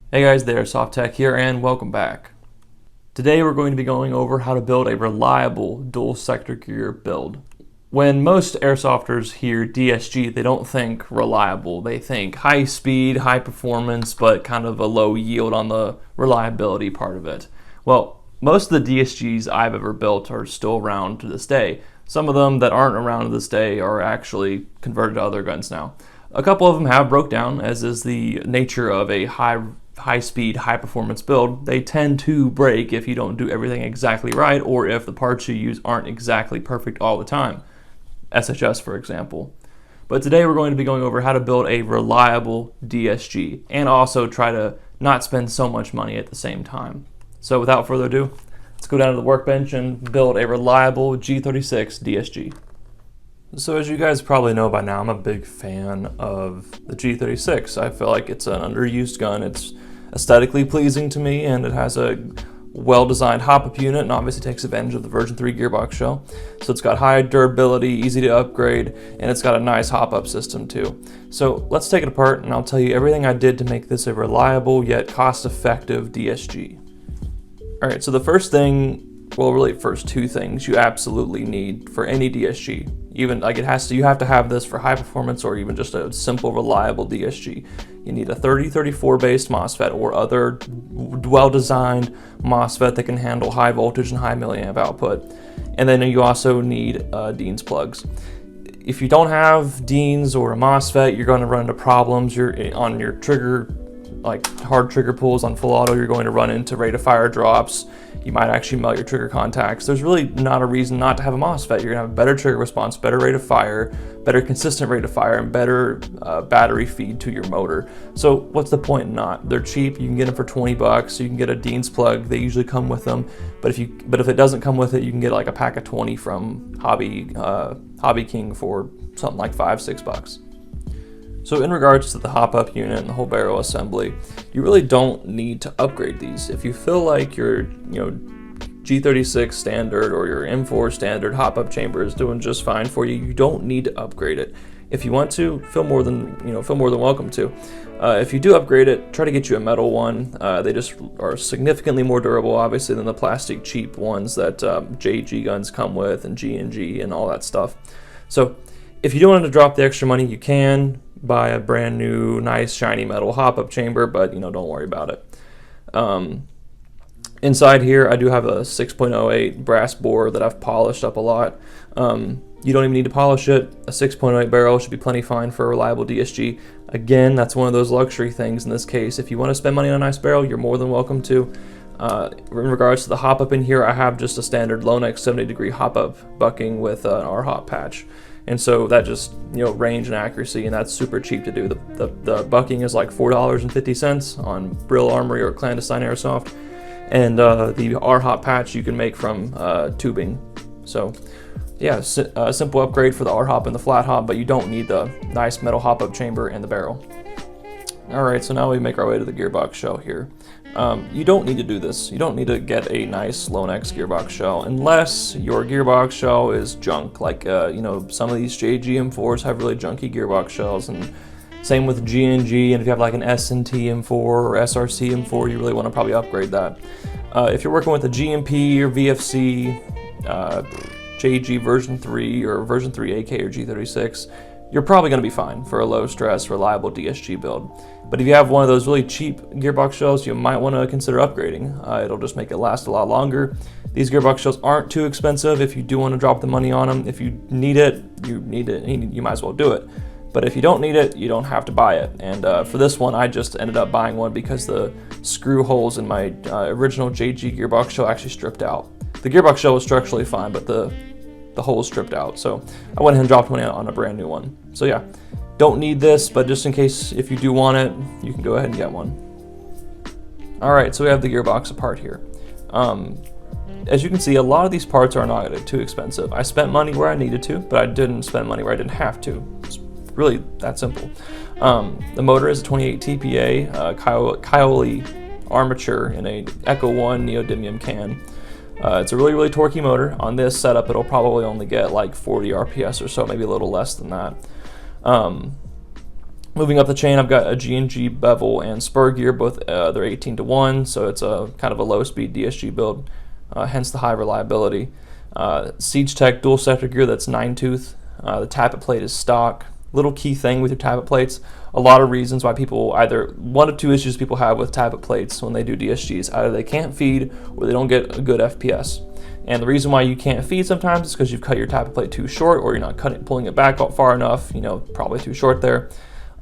Hey guys, TheAirsoftTech here and welcome back. Today we're going to be going over how to build a reliable dual sector gear build. When most airsofters hear DSG, they don't think reliable. They think high speed, high performance, but kind of a low yield on the reliability part of it. Well, most of the DSGs I've ever built are still around to this day. Some of them that aren't around to this day are actually converted to other guns now. A couple of them have broke down, as is the nature of a high speed, high performance build. They tend to break if you don't do everything exactly right, or if the parts you use aren't exactly perfect all the time. SHS, for example. But today we're going to be going over how to build a reliable DSG and also try to not spend so much money at the same time. So without further ado, let's go down to the workbench and build a reliable G36 DSG. So as you guys probably know by now, I'm a big fan of the G36. I feel like it's an underused gun. It's aesthetically pleasing to me, and it has a well-designed hop-up unit, and obviously takes advantage of the version 3 gearbox shell. So it's got high durability, easy to upgrade, and it's got a nice hop-up system too. So let's take it apart, and I'll tell you everything I did to make this a reliable yet cost-effective DSG. Alright, so the first thing, well, really first two things you absolutely need for any DSG. Even like you have to have this for high performance or even just a simple reliable DSG. You need a 3034 based MOSFET or other well-designed MOSFET that can handle high voltage and high milliamp output. And then you also need Dean's plugs. If you don't have Dean's or a MOSFET, you're going to run into problems. You're on your trigger, like hard trigger pulls on full auto, you're going to run into rate of fire drops. You might actually melt your trigger contacts. There's really not a reason not to have a MOSFET. You're gonna have a better trigger response, better rate of fire, better consistent rate of fire, and better battery feed to your motor. So what's the point in not? They're cheap. You can get them for 20 bucks. You can get a Dean's plug. They usually come with them. But if it doesn't come with it, you can get like a pack of 20 from Hobby King for something like $5-6. So in regards to the hop-up unit and the whole barrel assembly, you really don't need to upgrade these. If you feel like your G36 standard or your M4 standard hop-up chamber is doing just fine for you, you don't need to upgrade it. If you want to, feel more than welcome to. If you do upgrade it, try to get you a metal one. They just are significantly more durable, obviously, than the plastic cheap ones that JG guns come with and G&G and all that stuff. So if you don't want to drop the extra money, you can buy a brand new nice shiny metal hop-up chamber, but don't worry about it. Inside here I do have a 6.08 brass bore that I've polished up a lot. You don't even need to polish it. A 6.08 barrel should be plenty fine for a reliable DSG. Again, that's one of those luxury things in this case. If you want to spend money on a nice barrel, you're more than welcome to. In regards to the hop-up in here, I have just a standard Lonex 70-degree hop-up bucking with an R-hop patch. And so that just, range and accuracy, and that's super cheap to do. The bucking is like $4.50 on Brill Armory or Clandestine Airsoft. And the R-hop patch you can make from tubing. So yeah, a simple upgrade for the R-hop and the flat hop, but you don't need the nice metal hop-up chamber and the barrel. Alright, so now we make our way to the gearbox shell here. You don't need to do this. You don't need to get a nice Lonex gearbox shell unless your gearbox shell is junk. Like, some of these JG M4s have really junky gearbox shells, and same with G&G, and if you have like an S&T M4 or SRC M4, you really want to probably upgrade that. If you're working with a GMP or VFC, JG version 3 or version 3 AK or G36, you're probably going to be fine for a low-stress, reliable DSG build. But if you have one of those really cheap gearbox shells, you might want to consider upgrading. It'll just make it last a lot longer. These gearbox shells aren't too expensive if you do want to drop the money on them. If you need it, you might as well do it. But if you don't need it, you don't have to buy it. And for this one, I just ended up buying one because the screw holes in my original JG gearbox shell actually stripped out. The gearbox shell was structurally fine, but the hole is stripped out, so I went ahead and dropped money on a brand new one. So yeah, don't need this, but just in case if you do want it, you can go ahead and get one. Alright, so we have the gearbox apart here. As you can see, a lot of these parts are not too expensive. I spent money where I needed to, but I didn't spend money where I didn't have to. It's really that simple. The motor is a 28 TPA Kioli armature in a Echo 1 neodymium can. It's a really torquey motor. On this setup, it'll probably only get like 40 RPS or so, maybe a little less than that. Moving up the chain, I've got a G&G bevel and spur gear, both they're 18-to-1, so it's a kind of a low-speed DSG build, hence the high reliability. SiegeTech dual sector gear, that's 9-tooth. The tappet plate is stock. Little key thing with your tappet plates, a lot of reasons why people, either one of two issues people have with tappet plates when they do DSGs, either they can't feed or they don't get a good FPS. And the reason why you can't feed sometimes is because you've cut your tappet plate too short, or you're not pulling it back far enough, probably too short there.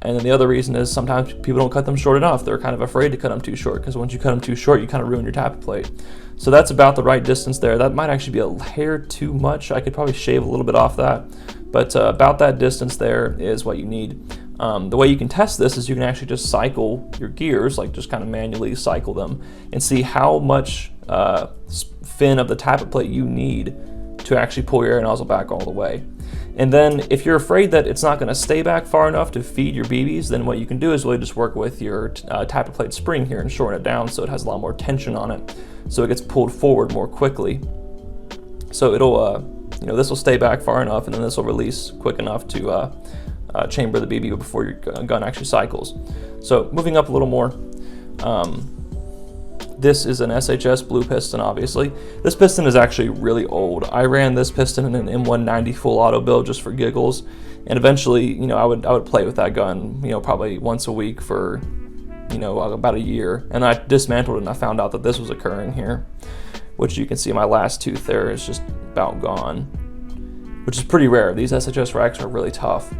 And then the other reason is sometimes people don't cut them short enough. They're kind of afraid to cut them too short, because once you cut them too short, you kind of ruin your tappet plate. So that's about the right distance there. That might actually be a hair too much. I could probably shave a little bit off that, but about that distance there is what you need. The way you can test this is you can actually just cycle your gears, like just kind of manually cycle them, and see how much fin of the tappet plate you need to actually pull your air nozzle back all the way. And then if you're afraid that it's not going to stay back far enough to feed your BBs, then what you can do is really just work with your tappet plate spring here and shorten it down so it has a lot more tension on it, so it gets pulled forward more quickly. So it'll, this will stay back far enough, and then this will release quick enough to chamber the BB before your gun actually cycles. So moving up a little more, this is an SHS blue piston, obviously. This piston is actually really old. I ran this piston in an M190 full auto build just for giggles, and eventually, I would play with that gun, probably once a week for, about a year. And I dismantled it and I found out that this was occurring here, which you can see my last tooth there is just about gone, which is pretty rare. These SHS racks are really tough.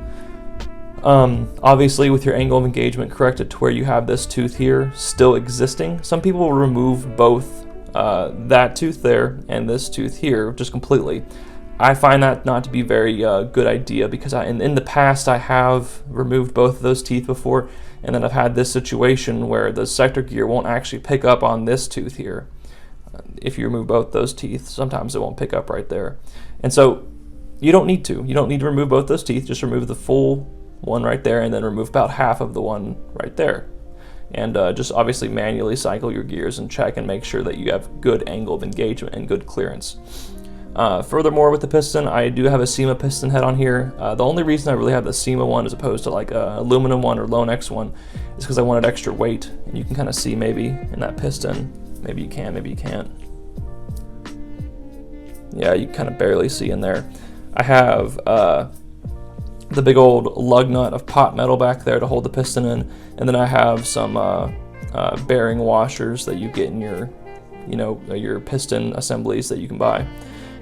Obviously, with your angle of engagement corrected to where you have this tooth here still existing, some people will remove both that tooth there and this tooth here just completely. I find that not to be a very good idea, because in the past I have removed both of those teeth before, and then I've had this situation where the sector gear won't actually pick up on this tooth here. If you remove both those teeth, sometimes it won't pick up right there. And so you don't need to. You don't need to remove both those teeth. Just remove the full one right there, and then remove about half of the one right there. And just obviously manually cycle your gears and check and make sure that you have good angle of engagement and good clearance. Furthermore, with the piston, I do have a SEMA piston head on here. The only reason I really have the SEMA one as opposed to like a aluminum one or Lonex one is because I wanted extra weight. And you can kind of see maybe in that piston, maybe you can, maybe you can't. Yeah, you kind of barely see in there. I have the big old lug nut of pot metal back there to hold the piston in, and then I have some bearing washers that you get in your piston assemblies that you can buy.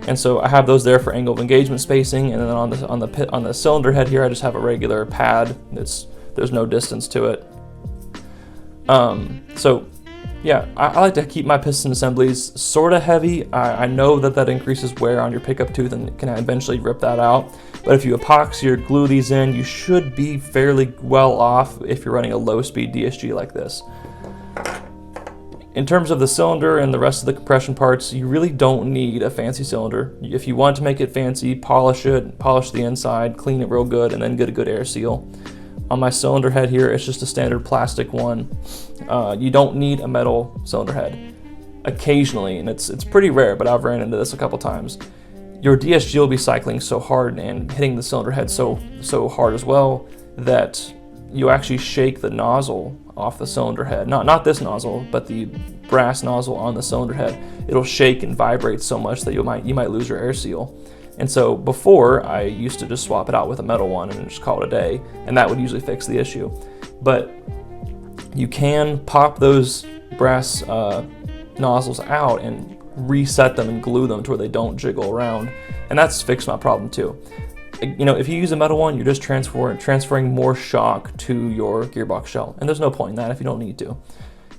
And so I have those there for angle of engagement spacing, and then on the cylinder head here I just have a regular pad. There's no distance to it. So yeah, I like to keep my piston assemblies sort of heavy. I know that increases wear on your pickup tooth and can eventually rip that out. But if you epoxy or glue these in, you should be fairly well off if you're running a low-speed DSG like this. In terms of the cylinder and the rest of the compression parts, you really don't need a fancy cylinder. If you want to make it fancy, polish it, polish the inside, clean it real good, and then get a good air seal. On my cylinder head here, it's just a standard plastic one. You don't need a metal cylinder head. Occasionally, and it's pretty rare, but I've ran into this a couple times, your DSG will be cycling so hard and hitting the cylinder head so hard as well that you actually shake the nozzle off the cylinder head. Not this nozzle, but the brass nozzle on the cylinder head. It'll shake and vibrate so much that you might lose your air seal. And so before, I used to just swap it out with a metal one and just call it a day, and that would usually fix the issue. But you can pop those brass nozzles out and reset them and glue them to where they don't jiggle around, and that's fixed my problem too. If you use a metal one, you're just transferring more shock to your gearbox shell, and there's no point in that if you don't need to.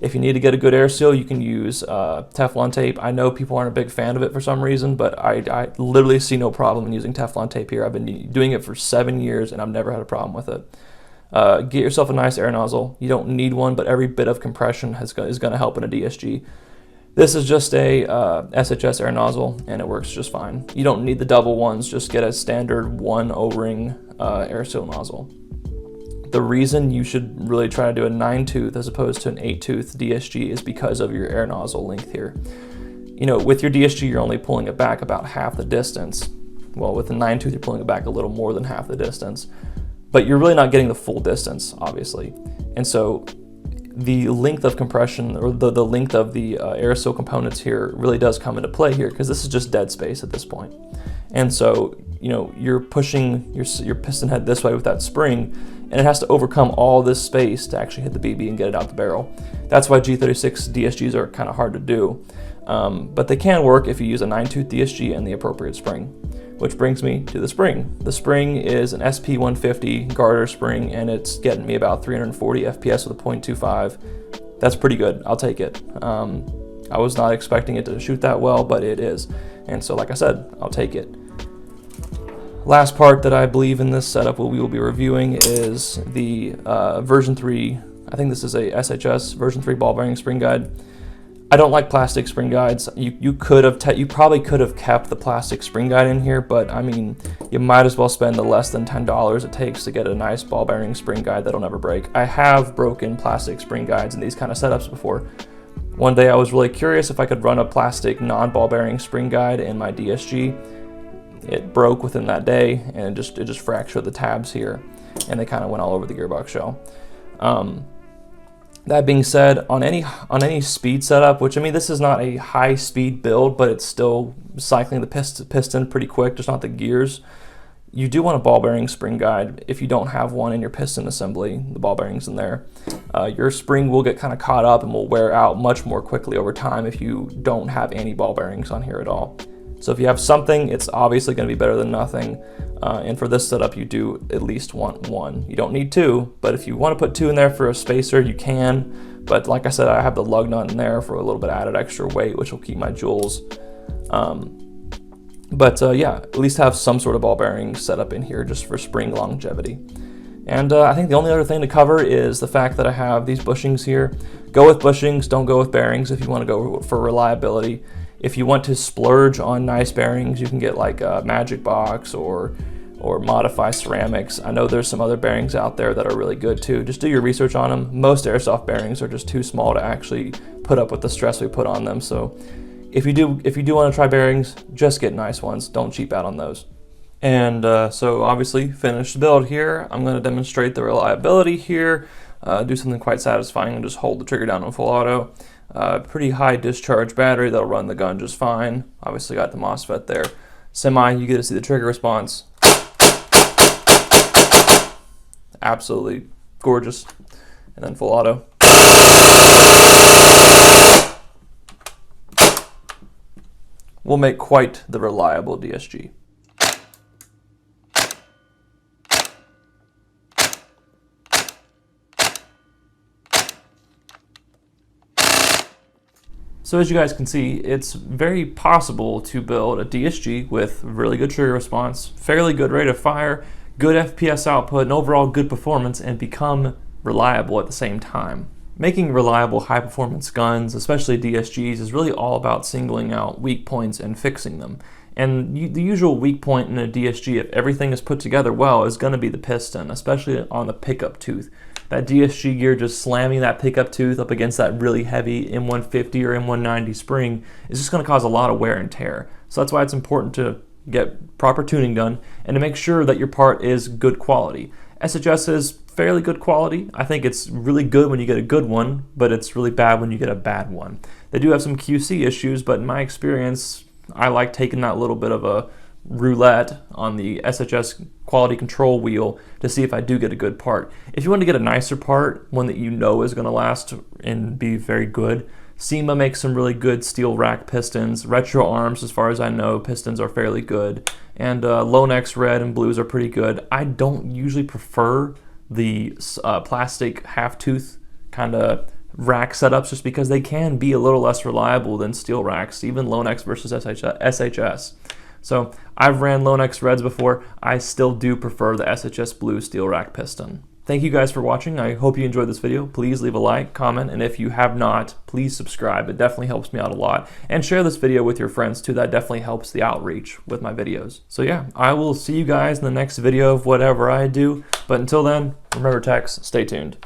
If you need to get a good air seal, you can use Teflon tape. I know people aren't a big fan of it for some reason, but I literally see no problem in using Teflon tape here. I've been doing it for 7 years, and I've never had a problem with it. Get yourself a nice air nozzle. You don't need one, but every bit of compression is going to help in a DSG. This is just a SHS air nozzle, and it works just fine. You don't need the double ones, just get a standard one O-ring air seal nozzle. The reason you should really try to do a 9-tooth as opposed to an 8-tooth DSG is because of your air nozzle length here. With your DSG, you're only pulling it back about half the distance. Well, with the 9-tooth, you're pulling it back a little more than half the distance. but you're really not getting the full distance, obviously. And so the length of compression, or the length of the aerosol components here, really does come into play here, because this is just dead space at this point. And so, you know, you're pushing your piston head this way with that spring, and it has to overcome all this space to actually hit the BB and get it out the barrel. That's why G36 DSGs are kind of hard to do. But they can work if you use a 9-tooth DSG and the appropriate spring. Which brings me to the spring. The spring is an SP150 garter spring, and it's getting me about 340 FPS with a .25. That's pretty good. I'll take it. I was not expecting it to shoot that well, but it is. And so, like I said, I'll take it. Last part that I believe in this setup we will be reviewing is the version 3. I think this is a SHS version 3 ball bearing spring guide. I don't like plastic spring guides. You probably could have kept the plastic spring guide in here, but I mean, you might as well spend the less than $10 it takes to get a nice ball bearing spring guide that'll never break. I have broken plastic spring guides in these kind of setups before. One day I was really curious if I could run a plastic non-ball bearing spring guide in my DSG. It broke within that day, and it just fractured the tabs here, and they kind of went all over the gearbox shell. That being said, on any speed setup, which I mean, this is not a high speed build, but it's still cycling the piston pretty quick, just not the gears. You do want a ball bearing spring guide. If you don't have one in your piston assembly, the ball bearings in there, your spring will get kind of caught up and will wear out much more quickly over time if you don't have any ball bearings on here at all. So if you have something, it's obviously going to be better than nothing. And for this setup, you do at least want one. You don't need two, but if you want to put two in there for a spacer, you can. But like I said, I have the lug nut in there for a little bit added extra weight, which will keep my joules. Yeah, at least have some sort of ball bearing setup in here just for spring longevity. And I think the only other thing to cover is the fact that I have these bushings here. Go with bushings, don't go with bearings if you want to go for reliability. If you want to splurge on nice bearings, you can get like a Magic Box or Modify Ceramics. I know there's some other bearings out there that are really good too. Just do your research on them. Most airsoft bearings are just too small to actually put up with the stress we put on them. So if you do want to try bearings, just get nice ones. Don't cheap out on those. And so obviously finish the build here. I'm going to demonstrate the reliability here. Do something quite satisfying and just hold the trigger down on full auto. Pretty high discharge battery that'll run the gun just fine. Obviously got the MOSFET there. Semi, you get to see the trigger response. Absolutely gorgeous. And then full auto. Will make quite the reliable DSG. So as you guys can see, it's very possible to build a DSG with really good trigger response, fairly good rate of fire, good FPS output, and overall good performance, and become reliable at the same time. Making reliable high-performance guns, especially DSGs, is really all about singling out weak points and fixing them. And the usual weak point in a DSG, if everything is put together well, is going to be the piston, especially on the pickup tooth. That DSG gear just slamming that pickup tooth up against that really heavy M150 or M190 spring is just going to cause a lot of wear and tear. So that's why it's important to get proper tuning done and to make sure that your part is good quality. SHS is fairly good quality. I think it's really good when you get a good one, but it's really bad when you get a bad one. They do have some QC issues, but in my experience, I like taking that little bit of a roulette on the SHS quality control wheel to see if I do get a good part. If you want to get a nicer part, one that you know is going to last and be very good, SEMA makes some really good steel rack pistons. Retro Arms, as far as I know, pistons are fairly good. And Lonex red and blues are pretty good. I don't usually prefer the plastic half-tooth kind of rack setups just because they can be a little less reliable than steel racks, even Lonex versus SHS. So I've ran Lonex Reds before. I still do prefer the SHS Blue steel rack piston. Thank you guys for watching. I hope you enjoyed this video. Please leave a like, comment, and if you have not, please subscribe. It definitely helps me out a lot. And share this video with your friends too. That definitely helps the outreach with my videos. So yeah, I will see you guys in the next video of whatever I do. But until then, remember techs, stay tuned.